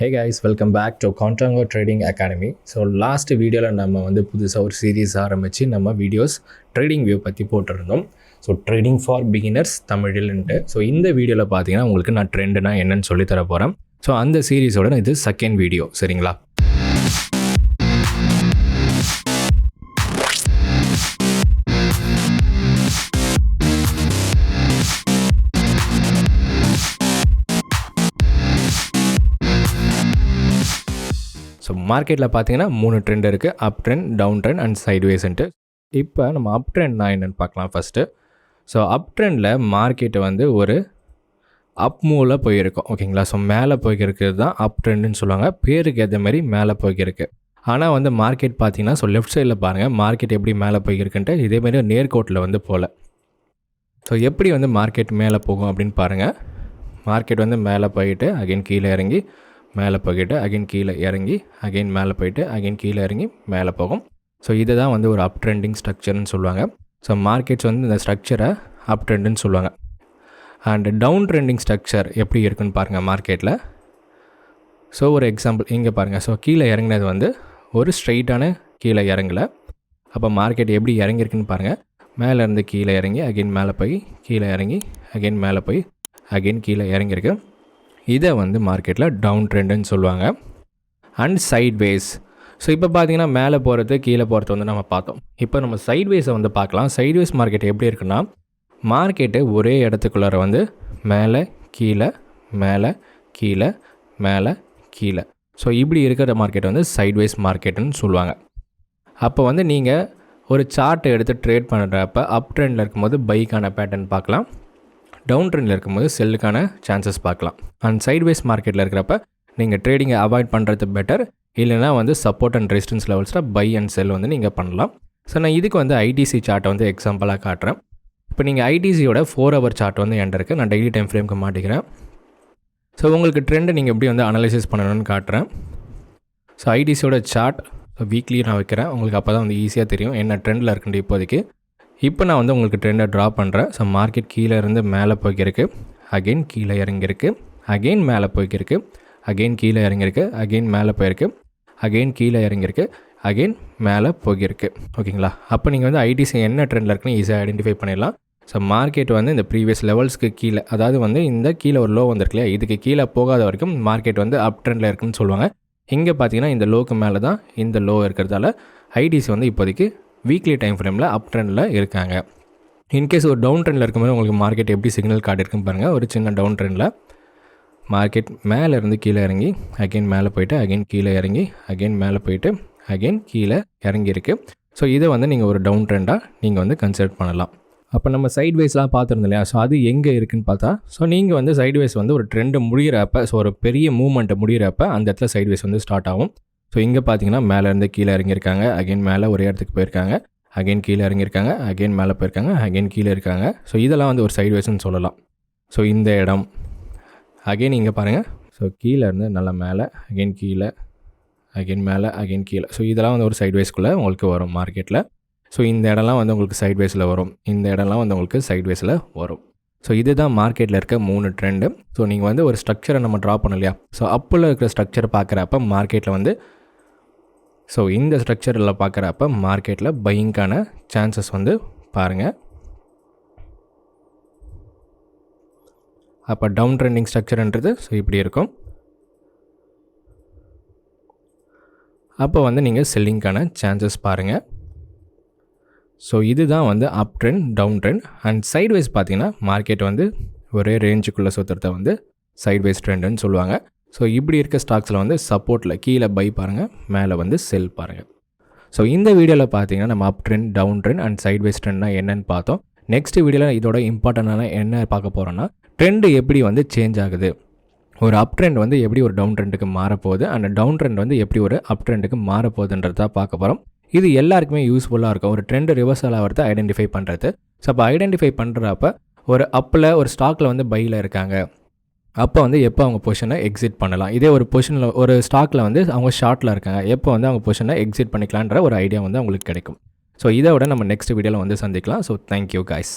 Hey guys, welcome back to Contango Trading Academy. So last video நம்ம வந்து புதுசாக ஒரு சீரீஸ் ஆரம்பித்து நம்ம வீடியோஸ் ட்ரேடிங் வியூ பற்றி போட்டிருந்தோம். ஸோ ட்ரேடிங் ஃபார் பிகினர்ஸ் தமிழில்ன்ட்டு. ஸோ இந்த வீடியோவில் பார்த்தீங்கன்னா உங்களுக்கு நான் ட்ரெண்டுனா என்னன்னு சொல்லி தர போகிறேன். ஸோ அந்த சீரீஸோட இது செகண்ட் வீடியோ, சரிங்களா? ஸோ மார்க்கெட்டில் பார்த்தீங்கன்னா 3 ட்ரெண்ட் இருக்குது. Up trend, down trend and சைட்வேஸ்ன்ட்டு. இப்போ நம்ம அப் ட்ரெண்ட்னா என்னென்னு பார்க்கலாம் ஃபஸ்ட்டு. ஸோ அப் ட்ரெண்டில் மார்க்கெட்டு வந்து ஒரு அப் மூவில் போயிருக்கும், ஓகேங்களா? ஸோ மேலே போய்க்கிறது தான் அப் ட்ரெண்டுன்னு சொல்லுவாங்க. பேருக்கு ஏற்ற மாதிரி மேலே போய்க்கிருக்கு. ஆனால் வந்து மார்க்கெட் பார்த்தீங்கன்னா ஸோ லெஃப்ட் சைடில் பாருங்கள் மார்க்கெட் எப்படி மேலே போய்க்கிருக்குன்ட்டு. இதேமாரி நேர்கோட்டில் வந்து போகல. ஸோ எப்படி வந்து மார்க்கெட் மேலே போகும் அப்படின்னு பாருங்கள். மார்க்கெட் வந்து மேலே போயிட்டு அகைன் கீழே இறங்கி மேலே போய்கிட்டு அகைன் கீழே இறங்கி அகைன் மேலே போயிட்டு அகைன் கீழே இறங்கி மேலே போகும். ஸோ இதை தான் வந்து ஒரு அப் ட்ரெண்டிங் ஸ்ட்ரக்சர்னு சொல்லுவாங்க. ஸோ மார்க்கெட்ஸ் வந்து இந்த ஸ்ட்ரக்சரை அப் ட்ரெண்டுன்னு சொல்லுவாங்க. அண்ட் டவுன் ட்ரெண்டிங் ஸ்ட்ரக்சர் எப்படி இருக்குன்னு பாருங்கள் மார்க்கெட்டில். ஸோ ஒரு எக்ஸாம்பிள் இங்கே பாருங்கள். ஸோ கீழே இறங்கினது வந்து ஒரு ஸ்ட்ரெயிட்டான கீழே இறங்கலை. அப்போ மார்க்கெட் எப்படி இறங்கியிருக்குன்னு பாருங்கள். மேலேருந்து கீழே இறங்கி அகைன் மேலே போய் கீழே இறங்கி அகைன் மேலே போய் அகைன் கீழே இறங்கியிருக்கு. இதை வந்து மார்க்கெட்டில் டவுன் ட்ரெண்டுன்னு சொல்லுவாங்க. And sideways. ஸோ இப்போ பார்த்தீங்கன்னா மேலே போகிறது கீழே போகிறது வந்து நம்ம பார்த்தோம். இப்போ நம்ம சைட்வேஸை வந்து பார்க்கலாம். சைட்வேஸ் மார்க்கெட் எப்படி இருக்குன்னா, மார்க்கெட்டு ஒரே இடத்துக்குள்ளார வந்து மேலே கீழே மேலே கீழே மேலே கீழே. ஸோ இப்படி இருக்கிற மார்க்கெட் வந்து சைட்வேஸ் மார்க்கெட்டுன்னு சொல்லுவாங்க. அப்போ வந்து நீங்கள் ஒரு சார்ட்டை எடுத்து ட்ரேட் பண்ணுறப்ப அப் ட்ரெண்டில் இருக்கும்போது பைக்கான பேட்டர்ன் பார்க்கலாம், டவுன் ட்ரெண்டில் இருக்கும்போது செல்லுக்கான சான்சஸ் பார்க்கலாம். அண்ட் சைட்வேஸ் மார்க்கெட்டில் இருக்கிறப்ப நீங்கள் ட்ரேடிங்கை அவாய்ட் பண்ணுறது பெட்டர். இல்லைனா வந்து சப்போர்ட் அண்ட் ரெசிஸ்டன்ஸ் லெவல்ஸில் பை அண்ட் செல் வந்து நீங்கள் பண்ணலாம். ஸோ நான் இதுக்கு வந்து ஐடிசி சார்ட்டை வந்து எக்ஸாம்பிளாக காட்டுறேன். இப்போ நீங்கள் ஐடிசியோட 4 ஹவர் சார்ட் வந்து என்கிட்ட இருக்குது. நான் டெய்லி டைம் ஃப்ரேம்க்கு மாட்டிக்கிறேன். ஸோ உங்களுக்கு ட்ரெண்டை நீங்கள் எப்படி வந்து அனலைசிஸ் பண்ணணும்னு காட்டுறேன். ஸோ ஐடிசியோட சார்ட் வீக்லி நான் வைக்கிறேன். உங்களுக்கு அப்போ தான் வந்து ஈஸியாக தெரியும் என்ன ட்ரெண்டில் இருக்குன்னு. இப்போதைக்கு இப்போ நான் வந்து உங்களுக்கு ட்ரெண்டை ட்ரா பண்ணுறேன். ஸோ மார்க்கெட் கீழே இருந்து மேலே போய்க்கிருக்கு, அகெயின் கீழே இறங்கியிருக்கு, அகெயின் மேலே போய்க்கிருக்கு, அகெயின் கீழே இறங்கியிருக்கு, அகெயின் மேலே போயிருக்கு, அகெயின் கீழே இறங்கியிருக்கு, அகெயின் மேலே போகிருக்கு, ஓகேங்களா? அப்போ நீங்கள் வந்து ஐடிசி என்ன ட்ரெண்டில் இருக்குன்னு ஈஸியாக ஐடென்டிஃபை பண்ணிடலாம். ஸோ மார்க்கெட் வந்து இந்த ப்ரீவியஸ் லெவல்ஸ்க்கு கீழே, அதாவது வந்து இந்த கீழே ஒரு லோ வந்திருக்கு இல்லையா, இதுக்கு கீழே போகாத வரைக்கும் மார்க்கெட் வந்து அப் ட்ரெண்டில் இருக்குன்னு சொல்லுவாங்க. இங்கே பார்த்தீங்கன்னா இந்த லோக்கு மேலே தான் இந்த லோ இருக்கிறதால ஐடிசி வந்து இப்போதைக்கு வீக்லி டைம் ஃப்ரேமில் அப் ட்ரெண்டில் இருக்காங்க. இன்கேஸ் ஒரு டவுன் ட்ரெண்டில் இருக்கும்போது உங்களுக்கு மார்க்கெட் எப்படி சிக்னல் காட்டியிருக்குன்னு பாருங்கள். ஒரு சின்ன டவுன் ட்ரெண்டில் மார்க்கெட் மேலே இருந்து கீழே இறங்கி அகெயின் மேலே போயிட்டு அகெயின் கீழே இறங்கி அகெயின் மேலே போயிட்டு அகெயின் கீழே இறங்கியிருக்கு. ஸோ இதை வந்து நீங்கள் ஒரு டவுன் ட்ரெண்டாக நீங்கள் வந்து கன்சிடர் பண்ணலாம். அப்போ நம்ம சைட்வேஸ்லாம் பார்த்துருந்தோம் இல்லையா, ஸோ அது எங்கே இருக்குதுன்னு பார்த்தா, ஸோ நீங்கள் வந்து சைட்வேஸ் வந்து ஒரு ட்ரெண்டு முடிகிறப்ப, ஸோ ஒரு பெரிய மூவ்மெண்ட்டை முடிகிறப்ப அந்த இடத்துல சைட்வேஸ் வந்து ஸ்டார்ட் ஆகும். ஸோ இங்கே பார்த்தீங்கன்னா மேலேருந்து கீழே இறங்கியிருக்காங்க, அகெயின் மேலே ஒரு இடத்துக்கு போயிருக்காங்க, அகெயின் கீழே இறங்கியிருக்காங்க, அகெயின் மேலே போயிருக்காங்க, அகெயின் கீழே இருக்காங்க. ஸோ இதெல்லாம் வந்து ஒரு சைட்வேஸ்ன்னு சொல்லலாம். ஸோ இந்த இடம் அகெயின் இங்கே பாருங்கள். ஸோ கீழே இருந்து நல்லா மேலே அகெயின் கீழே அகெயின் மேலே அகெயின் கீழே. ஸோ இதெல்லாம் வந்து ஒரு சைட்வேஸ்க்குள்ளே உங்களுக்கு வரும் மார்க்கெட்டில். ஸோ இந்த இடம்லாம் வந்து உங்களுக்கு சைட்வேஸில் வரும், இந்த இடம்லாம் வந்து உங்களுக்கு சைட்வேஸில் வரும். ஸோ இதுதான் மார்க்கெட்டில் இருக்க 3 ட்ரெண்டு. ஸோ நீங்கள் வந்து ஒரு ஸ்ட்ரக்சரை நம்ம ட்ரா பண்ணோம் இல்லையா, ஸோ அப்பில் இருக்கிற ஸ்ட்ரக்சரை பார்க்குறப்ப மார்க்கெட்டில் வந்து ஸோ இந்த ஸ்ட்ரக்சரில் பார்க்குறப்ப மார்க்கெட்டில் பையிங்கான சான்சஸ் வந்து பாருங்கள். அப்போ டவுன் ட்ரெண்டிங் ஸ்ட்ரக்சர்ன்றது ஸோ இப்படி இருக்கும். அப்போ வந்து நீங்கள் செல்லிங்கான சான்சஸ் பாருங்கள். ஸோ இதுதான் வந்து up trend, down trend. And sideways பார்த்தீங்கன்னா மார்க்கெட் வந்து ஒரே ரேஞ்சுக்குள்ளே சுற்றுறத வந்து சைட்வேஸ் ட்ரெண்டுன்னு சொல்லுவாங்க. ஸோ இப்படி இருக்க ஸ்டாக்ஸில் வந்து சப்போர்ட்டில் கீழே பை பாருங்கள், மேலே வந்து செல் பாருங்கள். ஸோ இந்த வீடியோவில் பார்த்தீங்கன்னா நம்ம up trend, down trend and sideways ட்ரெண்ட்னா என்னென்னு பார்த்தோம். நெக்ஸ்ட் வீடியோவில் இதோட இம்பார்ட்டண்டான என்ன பார்க்க போகிறோன்னா, ட்ரெண்டு எப்படி வந்து சேஞ்ச் ஆகுது, ஒரு அப் ட்ரெண்ட் வந்து எப்படி ஒரு டவுன் ட்ரெண்டுக்கு மாறப்போகுது, அண்ட் டவுன் ட்ரெண்ட் வந்து எப்படி ஒரு அப் ட்ரெண்டுக்கு மாறப்போகுதுன்றதா பார்க்க போகிறோம். இது எல்லாருக்குமே யூஸ்ஃபுல்லாக இருக்கும், ஒரு ட்ரெண்டு ரிவர்சல் ஆகிறத ஐடென்டிஃபை பண்ணுறது. ஸோ அப்போ ஐடென்டிஃபை பண்ணுறப்ப ஒரு அப்பில் ஒரு ஸ்டாக்கில் வந்து பையில் இருக்காங்க, அப்போ வந்து எப்போ அவங்க பொசிஷனை எக்ஸிட் பண்ணலாம். இதே ஒரு பொசிஷனில் ஒரு ஸ்டாக்கில் வந்து அவங்க ஷார்ட்டில் இருக்காங்க, எப்போ வந்து அவங்க பொசிஷனை எக்ஸிட் பண்ணிக்கலான்ற ஒரு ஐடியா வந்து அவங்களுக்கு கிடைக்கும். ஸோ இதை விட நம்ம நெக்ஸ்ட் வீடியோவில் வந்து சந்திக்கலாம். So thank you guys.